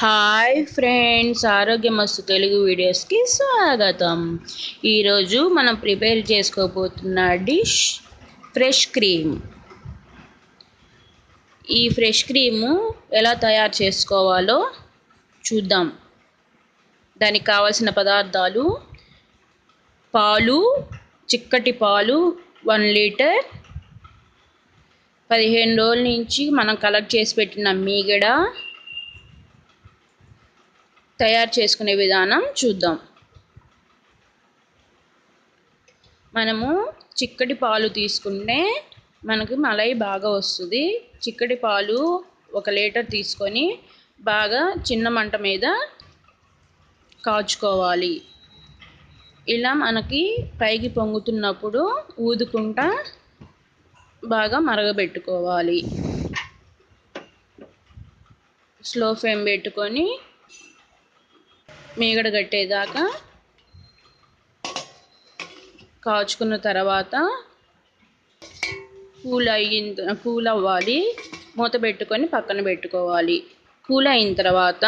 Hi friends, ఆరోగ్య మస్తు తెలుగు వీడియోస్కి స్వాగతం. ఈరోజు మనం ప్రిపేర్ చేసుకోబోతున్న డిష్ ఫ్రెష్ క్రీమ్. ఈ ఫ్రెష్ క్రీము ఎలా తయారు చేసుకోవాలో చూద్దాం. దానికి కావాల్సిన పదార్థాలు: పాలు, చిక్కటి పాలు 1 లీటర్, 15 రోజుల నుంచి మనం కలెక్ట్ చేసి పెట్టిన మీగడ. తయారు చేసుకునే విధానం చూద్దాం. మనము చిక్కటి పాలు తీసుకుంటే మనకు మలై బాగా వస్తుంది. చిక్కటి పాలు 1 లీటర్ తీసుకొని బాగా చిన్న మంట మీద కాచుకోవాలి. ఇలా మనకి పైకి పొంగుతున్నప్పుడు ఊదుకుంటా బాగా మరగబెట్టుకోవాలి. స్లో ఫ్లేమ్ పెట్టుకొని మీగడ కట్టేదాకా కాచుకున్న తర్వాత కూల్ అవ్వాలి. మూత పెట్టుకొని పక్కన పెట్టుకోవాలి. కూల్ అయిన తర్వాత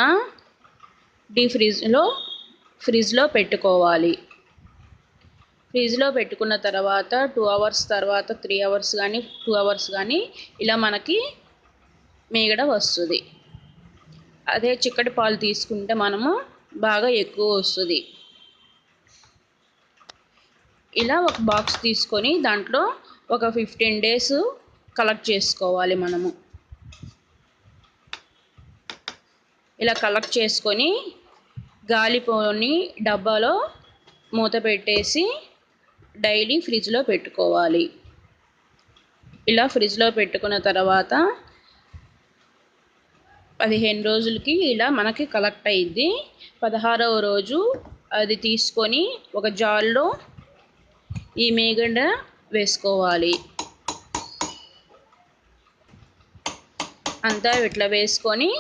ఫ్రిడ్జ్లో పెట్టుకోవాలి. ఫ్రిడ్జ్లో పెట్టుకున్న తర్వాత 2 అవర్స్ తర్వాత 3 అవర్స్ కానీ 2 అవర్స్ కానీ ఇలా మనకి మీగడ వస్తుంది. అదే చిక్కటి పాలు తీసుకుంటే మనము బాగా ఎక్కువ వస్తుంది. ఇలా ఒక బాక్స్ తీసుకొని దాంట్లో ఒక 15 డేస్ కలెక్ట్ చేసుకోవాలి. మనము ఇలా కలెక్ట్ చేసుకొని గాలిపోని డబ్బాలో మూత పెట్టేసి డైలీ ఫ్రిడ్జ్లో పెట్టుకోవాలి. ఇలా ఫ్రిడ్జ్లో పెట్టుకున్న తర్వాత 15 రోజులకి ఇలా మనకి కలెక్ట్ అయ్యిద్ది. 16వ రోజు అది తీసుకొని ఒక జార్లో ఈ మీగడ వేసుకోవాలి. అంతా ఇట్లా వేసుకొని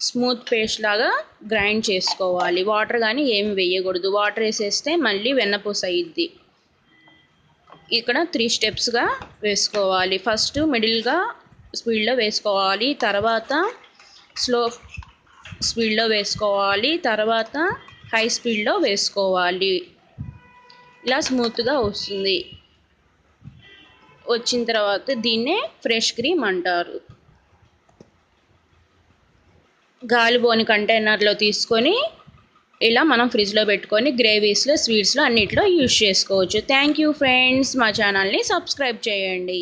స్మూత్ పేస్ట్ లాగా గ్రైండ్ చేసుకోవాలి. వాటర్ కానీ ఏమి వేయకూడదు. వాటర్ వేసేస్తే మళ్ళీ వెన్నపూస అయ్యిద్ది. ఇక్కడ 3 స్టెప్స్గా వేసుకోవాలి. ఫస్ట్ మిడిల్గా స్పీడ్లో వేసుకోవాలి, తర్వాత స్లో స్పీడ్లో వేసుకోవాలి, తర్వాత హై స్పీడ్లో వేసుకోవాలి. ఇలా స్మూత్గా వస్తుంది. వచ్చిన తర్వాత దీన్నే ఫ్రెష్ క్రీమ్ అంటారు. గాలిపోని కంటైనర్లో తీసుకొని ఇలా మనం ఫ్రిడ్జ్లో పెట్టుకొని గ్రేవీస్లో, స్వీట్స్లో అన్నిట్లో యూజ్ చేసుకోవచ్చు. Thank you friends. మా ఛానల్ని సబ్స్క్రైబ్ చేయండి.